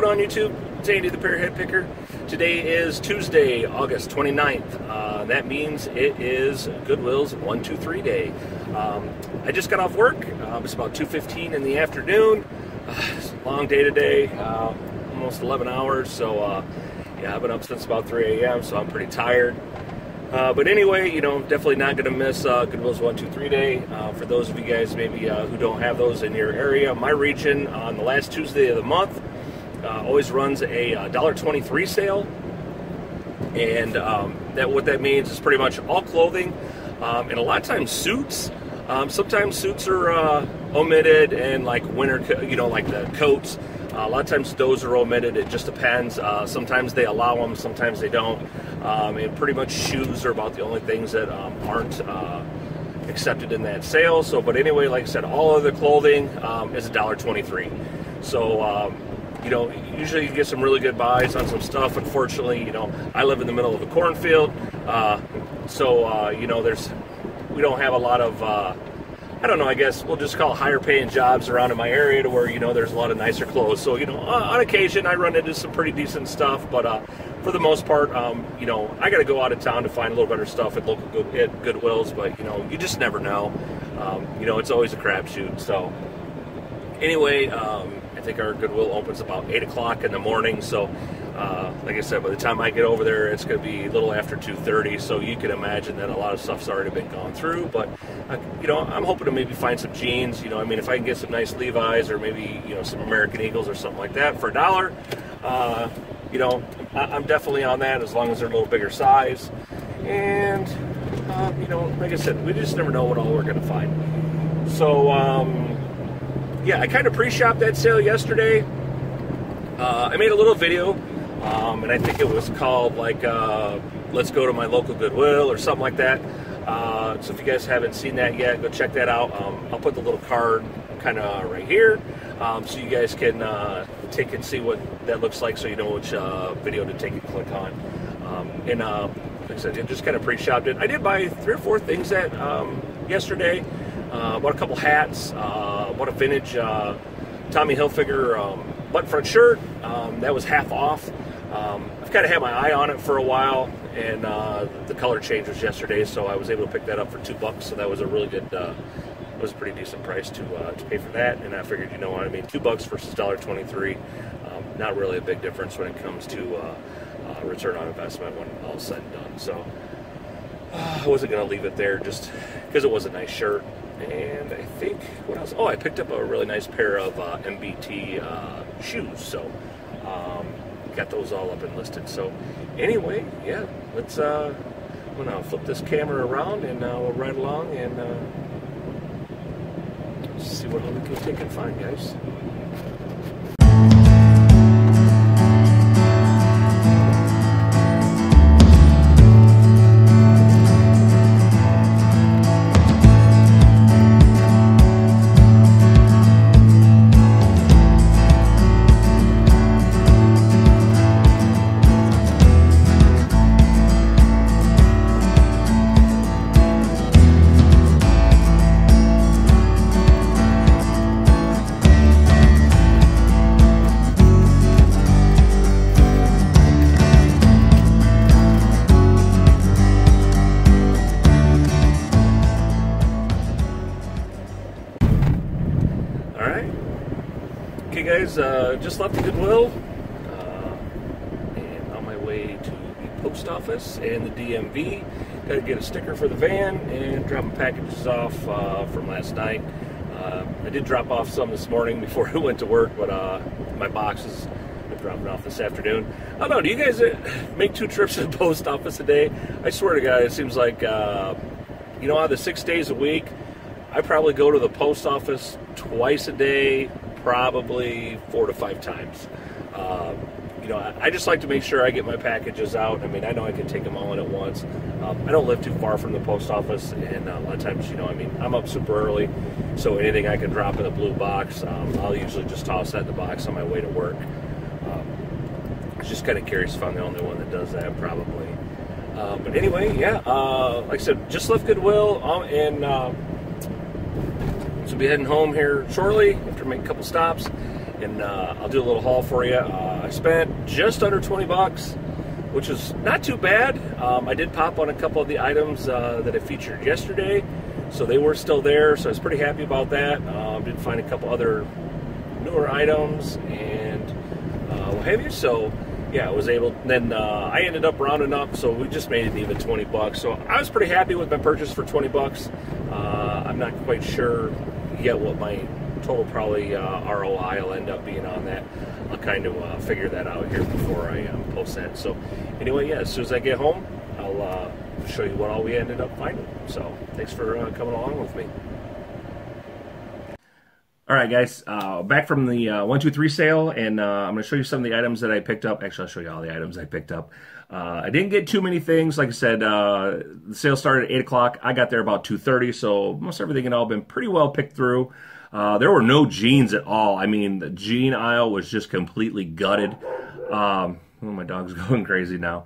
going on YouTube? It's Andy the ParrotHead Picker. Today is Tuesday, August 29th. That means it is Goodwill's 1.23 day. I just got off work. It's about 2:15 in the afternoon. It's a long day today, almost 11 hours. So yeah, I've been up since about 3 a.m., so I'm pretty tired. But anyway, you know, definitely not going to miss Goodwill's 1.23 day. For those of you guys maybe who don't have those in your area, my region on the last Tuesday of the month always runs a $1.23 sale. And what that means is pretty much all clothing, and a lot of times suits. Sometimes suits are omitted, and like winter, you know, like the coats. A lot of times those are omitted. It just depends. Sometimes they allow them, sometimes they don't. And pretty much shoes are about the only things that aren't accepted in that sale. So, but anyway, like I said, all other clothing is $1.23. So, you know, usually you get some really good buys on some stuff. Unfortunately, you know, I live in the middle of a cornfield, so you know, we don't have a lot of. I don't know, I guess we'll just call it higher paying jobs around in my area to where, you know, there's a lot of nicer clothes. So, you know, on occasion I run into some pretty decent stuff, but for the most part, you know, I got to go out of town to find a little better stuff at local Goodwills, but, you know, you just never know. You know, it's always a crapshoot. So anyway, I think our Goodwill opens about 8 o'clock in the morning. So like I said, by the time I get over there, it's going to be a little after 2:30. So you can imagine that a lot of stuff's already been gone through. But, you know, I'm hoping to maybe find some jeans. You know, I mean, if I can get some nice Levi's or maybe, you know, some American Eagles or something like that for $1, you know, I'm definitely on that as long as they're a little bigger size. And, you know, like I said, we just never know what all we're going to find. So, yeah, I kind of pre-shopped that sale yesterday. I made a little video. And I think it was called like let's go to my local Goodwill or something like that. So if you guys haven't seen that yet, go check that out. I'll put the little card kind of right here, so you guys can take and see what that looks like, so you know which video to take and click on. And like I said, I just kind of pre-shopped it. I did buy 3 or 4 things that yesterday. Bought a couple hats. Bought a vintage Tommy Hilfiger button front shirt. That was half off. I've kind of had my eye on it for a while, and the color change was yesterday, so I was able to pick that up for $2. So that was a really good, it was a pretty decent price to pay for that. And I figured, you know what I mean, $2 versus $1.23, not really a big difference when it comes to return on investment when all is said and done. So I wasn't going to leave it there just because it was a nice shirt. And I think, what else? Oh, I picked up a really nice pair of MBT shoes. So got those all up and listed. So anyway, yeah, let's I'm gonna flip this camera around and we'll ride along and see what we can take and find, guys. Okay guys, just left the Goodwill, and on my way to the post office and the DMV. Got to get a sticker for the van and drop my packages off from last night. I did drop off some this morning before I went to work, but my boxes I'm dropping off this afternoon. I don't know, do you guys make 2 trips to the post office a day? I swear to God, it seems like, you know, out of the 6 days a week, I probably go to the post office twice a day, probably 4 to 5 times. You know, I just like to make sure I get my packages out. I mean, I know I can take them all in at once. I don't live too far from the post office, and a lot of times, you know, I mean, I'm up super early, so anything I can drop in a blue box, I'll usually just toss that in the box on my way to work. I was just kind of curious if I'm the only one that does that, probably. But anyway, yeah, like I said, just left Goodwill, and so I'll be heading home here shortly after making a couple stops. and I'll do a little haul for you. I spent just under 20 bucks, which is not too bad. I did pop on a couple of the items that I featured yesterday, so they were still there, so I was pretty happy about that. Did find a couple other newer items and what have you, so yeah, I was able, then I ended up rounding up, so we just made it even 20 bucks. So I was pretty happy with my purchase for 20 bucks. I'm not quite sure yet what my total probably ROI will end up being on that. I'll kind of figure that out here before I post that. So anyway, yeah, as soon as I get home, I'll show you what all we ended up finding. So thanks for coming along with me. All right, guys, back from the 123 sale, and I'm going to show you some of the items that I picked up. Actually, I'll show you all the items I picked up. I didn't get too many things. Like I said, the sale started at 8 o'clock. I got there about 2:30, so most everything had all been pretty well picked through. There were no jeans at all. I mean, the jean aisle was just completely gutted. Oh, my dog's going crazy now.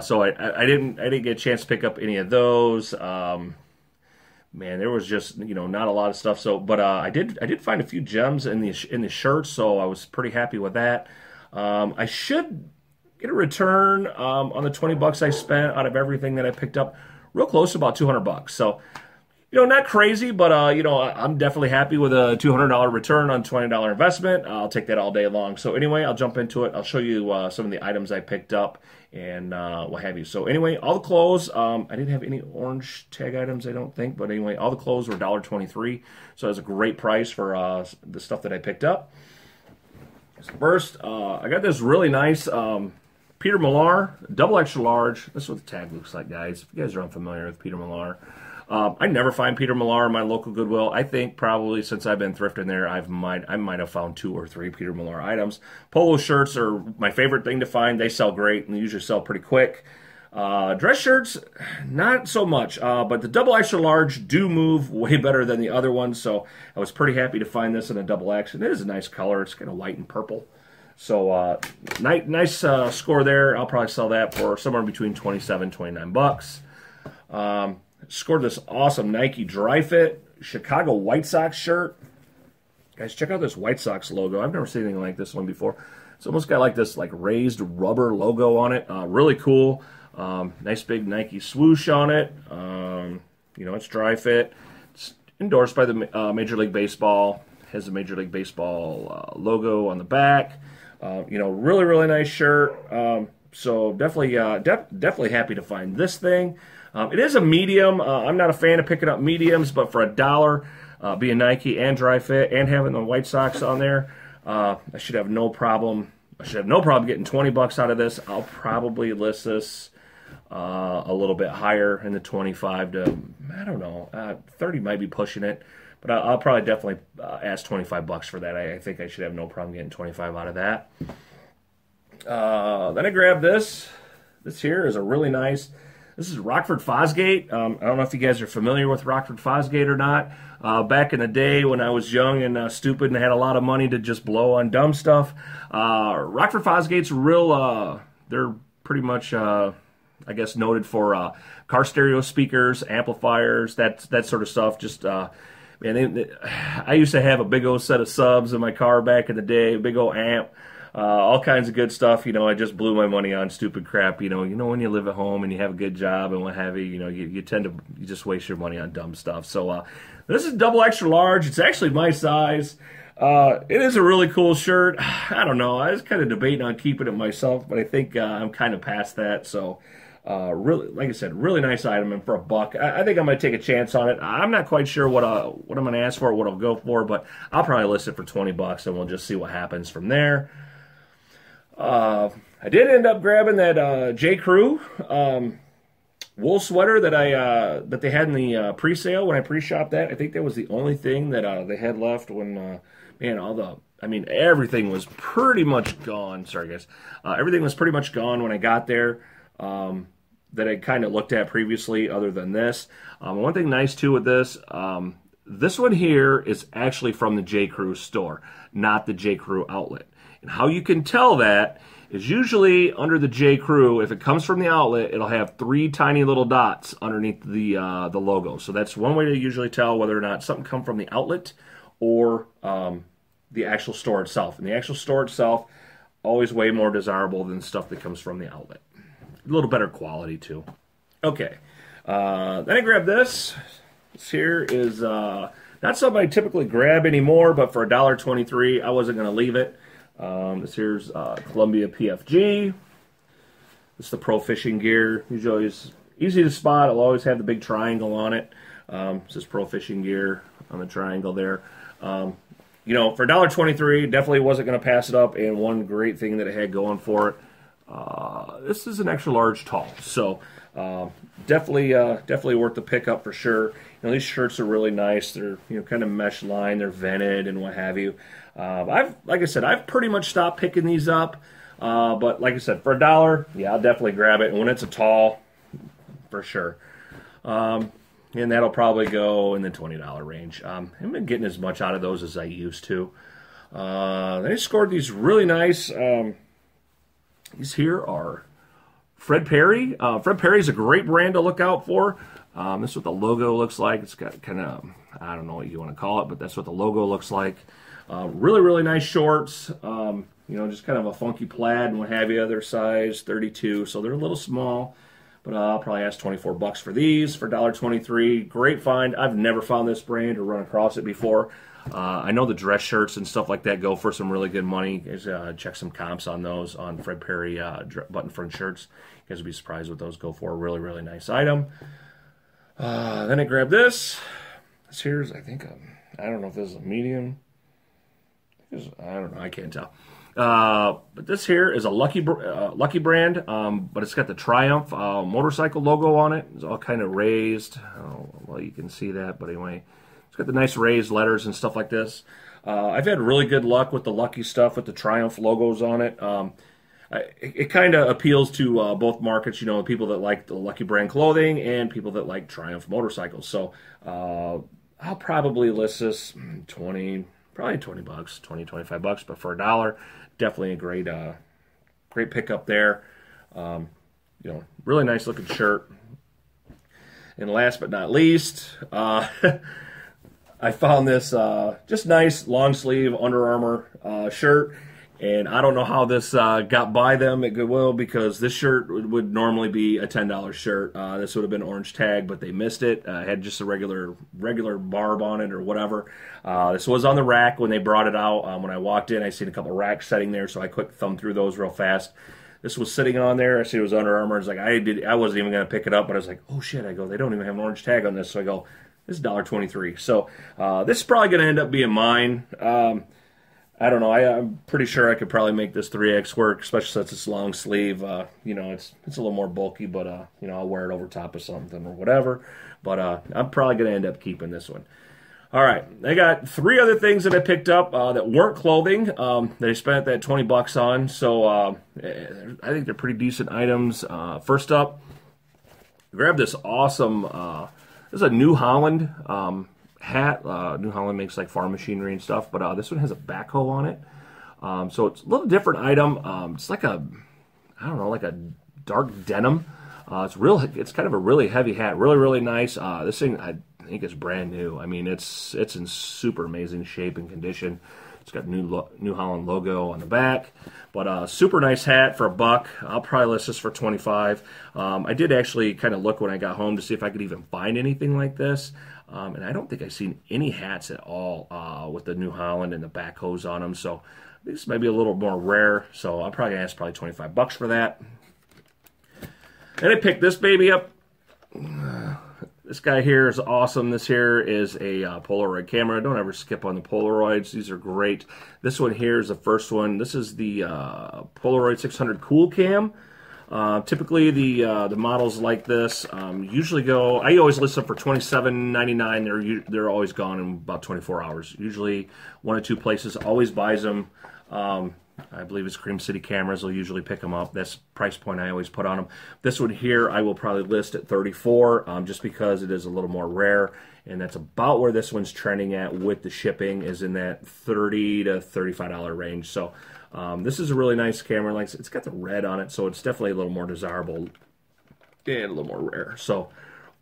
So I didn't get a chance to pick up any of those. Man, there was just, you know, not a lot of stuff. So, but I did find a few gems in the shirts, so I was pretty happy with that. I should get a return on the 20 bucks I spent out of everything that I picked up, real close to about 200 bucks. So, you know, not crazy, but you know, I'm definitely happy with a $200 return on $20 investment. I'll take that all day long. So anyway, I'll jump into it. I'll show you some of the items I picked up and what have you. So anyway, all the clothes, I didn't have any orange tag items, I don't think, but anyway, all the clothes were $1.23, so it was a great price for the stuff that I picked up. So first, I got this really nice Peter Millar, double extra large. This is what the tag looks like, guys. If you guys are unfamiliar with Peter Millar. I never find Peter Millar in my local Goodwill. I think probably since I've been thrifting there, I might have found 2 or 3 Peter Millar items. Polo shirts are my favorite thing to find. They sell great and they usually sell pretty quick. Dress shirts, not so much, but the double extra large do move way better than the other ones, so I was pretty happy to find this in a double X. And it is a nice color. It's kind of white and purple. So nice score there. I'll probably sell that for somewhere between 27 29 bucks. Scored this awesome Nike Dry Fit Chicago White Sox shirt. Guys, check out this White Sox logo. I've never seen anything like this one before. It's almost got like this like raised rubber logo on it. Really cool. Nice big Nike swoosh on it. You know, it's dry fit. It's endorsed by the Major League Baseball. Has the Major League Baseball logo on the back. You know, really nice shirt. So definitely definitely happy to find this thing. It is a medium. I'm not a fan of picking up mediums, but for $1, being Nike and dry fit and having the White Sox on there, I should have no problem. I should have no problem getting 20 bucks out of this. I'll probably list this a little bit higher in the 25 to, I don't know, 30 might be pushing it, but I'll probably definitely ask 25 bucks for that. I think I should have no problem getting 25 out of that. Then I grabbed this. This here is a really nice. This is Rockford Fosgate. I don't know if you guys are familiar with Rockford Fosgate or not. Back in the day when I was young and stupid and had a lot of money to just blow on dumb stuff, Rockford Fosgate's real, they're pretty much, I guess, noted for car stereo speakers, amplifiers, that sort of stuff. Just, man, I used to have a big old set of subs in my car back in the day, a big old amp. All kinds of good stuff. You know, I just blew my money on stupid crap. You know when you live at home and you have a good job and what have you, you know, you tend to just waste your money on dumb stuff. So this is double extra large. It's actually my size. It is a really cool shirt. I don't know. I was kind of debating on keeping it myself, but I think I'm kind of past that. So really, like I said, really nice item, and for $1, I think I'm going to take a chance on it. I'm not quite sure what I'm going to ask for, what I'll go for, but I'll probably list it for 20 bucks, and we'll just see what happens from there. I did end up grabbing that J. Crew wool sweater that they had in the pre-sale when I pre-shopped that. I think that was the only thing that they had left when man, everything was pretty much gone. Sorry, guys. Everything was pretty much gone when I got there that I kind of looked at previously other than this. One thing nice, too, with this, this one here is actually from the J. Crew store, not the J. Crew outlet. And how you can tell that is usually under the J. Crew, if it comes from the outlet, it'll have 3 tiny little dots underneath the logo. So that's one way to usually tell whether or not something come from the outlet or the actual store itself. And the actual store itself, always way more desirable than stuff that comes from the outlet. A little better quality, too. Okay. Then I grabbed this. This here is not something I typically grab anymore, but for $1.23, I wasn't going to leave it. This here's Columbia PFG. This is the pro fishing gear. Usually it's easy to spot. It'll always have the big triangle on it. This is pro fishing gear on the triangle there. You know, for $1.23, definitely wasn't going to pass it up. And one great thing that it had going for it, this is an extra large tall. So definitely worth the pickup for sure. You know, these shirts are really nice. They're, you know, kind of mesh line. They're vented and what have you. Like I said, I've pretty much stopped picking these up. But like I said, for $1, yeah, I'll definitely grab it. And when it's a tall, for sure. And that'll probably go in the $20 range. I haven't been getting as much out of those as I used to. They scored these really nice. These here are Fred Perry. Fred Perry is a great brand to look out for. This is what the logo looks like. It's got kind of, I don't know what you want to call it, but that's what the logo looks like. Really, really nice shorts. You know, just kind of a funky plaid and what have you. They're size 32, so they're a little small. But I'll probably ask $24 for these for $1.23. Great find. I've never found this brand or run across it before. I know the dress shirts and stuff like that go for some really good money. You guys, check some comps on those on Fred Perry button front shirts. You guys would be surprised what those go for. Really, really nice item. Then I grabbed this. This here's, I think, I don't know if this is a medium. I don't know. I can't tell. But this here is a Lucky brand, but it's got the Triumph motorcycle logo on it. It's all kind of raised. Oh, well, you can see that, but anyway, it's got the nice raised letters and stuff like this. I've had really good luck with the Lucky stuff with the Triumph logos on it. It kind of appeals to both markets, you know, people that like the Lucky brand clothing and people that like Triumph motorcycles. So I'll probably list this probably $20, $25, but for $1, definitely a great pickup there. You know, really nice looking shirt. And last but not least, I found this just nice long sleeve Under Armour shirt. And I don't know how this got by them at Goodwill, because this shirt would normally be a $10 shirt. This would have been orange tag, but they missed it. It had just a regular barb on it or whatever. This was on the rack when they brought it out. When I walked in, I seen a couple racks sitting there, so I quick thumbed through those real fast. This was sitting on there. I see it was Under Armour. It's like I wasn't even going to pick it up, but I was like, oh shit! I go, they don't even have an orange tag on this, so I go, this is $1.23. So this is probably going to end up being mine. I don't know. I'm pretty sure I could probably make this 3X work, especially since it's long sleeve. You know, it's a little more bulky, but you know, I'll wear it over top of something or whatever. But I'm probably going to end up keeping this one. All right, I got 3 other things that I picked up that weren't clothing that I spent that $20 on. So I think they're pretty decent items. First up, grab this awesome. This is a New Holland hat. New Holland makes like farm machinery and stuff, but this one has a backhoe on it. So it's a little different item. It's like a, I don't know, like a dark denim. It's kind of a really heavy hat. Really, really nice. This thing, I think it's brand new. I mean, it's in super amazing shape and condition. It's got New Holland logo on the back, but super nice hat for $1. I'll probably list this for $25. I did actually kind of look when I got home to see if I could even find anything like this. And I don't think I've seen any hats at all with the New Holland and the backhoes on them. So this might be a little more rare. So I'll probably ask $25 for that. And I picked this baby up. This guy here is awesome. This here is a Polaroid camera. Don't ever skip on the Polaroids. These are great. This one here is the first one. This is the Polaroid 600 Cool Cam. Typically, the models like this usually go. I always list them for $27.99. They're always gone in about 24 hours. Usually, 1 or 2 places always buys them. I believe it's Cream City Cameras will usually pick them up. That's the price point I always put on them. This one here I will probably list at $34, just because it is a little more rare, and that's about where this one's trending at with the shipping, is in that $30 to $35 range. So this is a really nice camera. Like, it's got the red on it, so it's definitely a little more desirable and a little more rare. So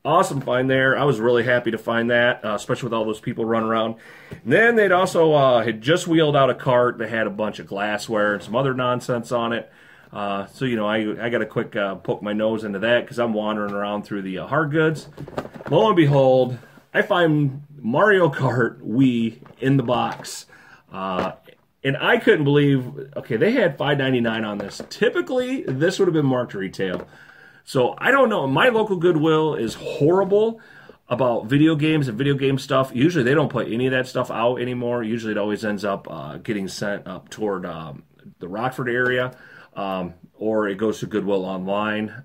awesome find there. I was really happy to find that, especially with all those people running around. And then they'd also had just wheeled out a cart that had a bunch of glassware and some other nonsense on it. So, you know, I got a quick poke my nose into that because I'm wandering around through the hard goods. Lo and behold, I find Mario Kart Wii in the box. And I couldn't believe, okay, they had $5.99 on this. Typically, this would have been marked retail. So, I don't know. My local Goodwill is horrible about video games and video game stuff. Usually, they don't put any of that stuff out anymore. Usually, it always ends up getting sent up toward the Rockford area, or it goes to Goodwill online.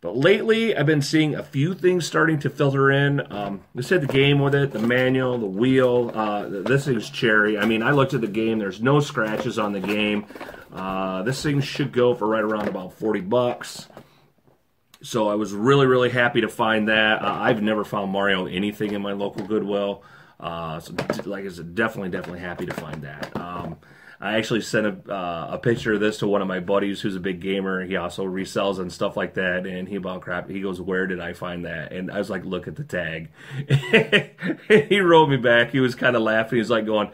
But lately, I've been seeing a few things starting to filter in. They said the game with it, the manual, the wheel. This thing's cherry. I mean, I looked at the game. There's no scratches on the game. This thing should go for right around about $40. So I was really, really happy to find that. I've never found Mario anything in my local Goodwill. So, like I said, definitely happy to find that. I actually sent a picture of this to one of my buddies who's a big gamer. He also resells and stuff like that. And he goes, "Where did I find that?" And I was like, "Look at the tag." He wrote me back. He was kind of laughing. He was like going,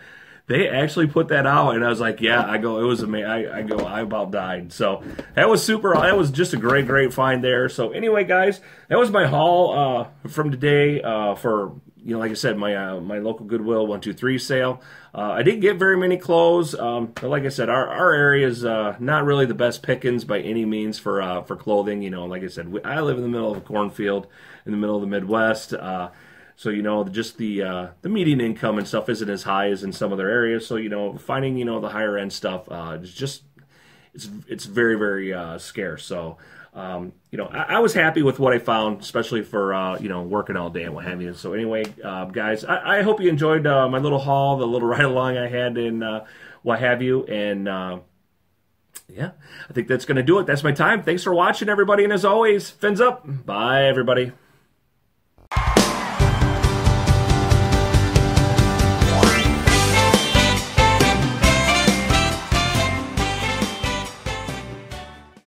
"They actually put that out?" And I was like, "Yeah." I go, "It was amazing." I about died. So that was super. That was just a great find there. So anyway, guys, that was my haul from today for, you know, like I said, my local Goodwill 123 sale. I didn't get very many clothes, but like I said, our area is not really the best pickings by any means for clothing. You know, like I said, I live in the middle of a cornfield in the middle of the Midwest, so you know, just the median income and stuff isn't as high as in some other areas. So you know, finding, you know, the higher end stuff is just it's very scarce. So. You know, I was happy with what I found, especially for, you know, working all day and what have you. So anyway, guys, I hope you enjoyed my little haul, the little ride-along I had and what have you. And, yeah, I think that's going to do it. That's my time. Thanks for watching, everybody. And as always, fins up. Bye, everybody.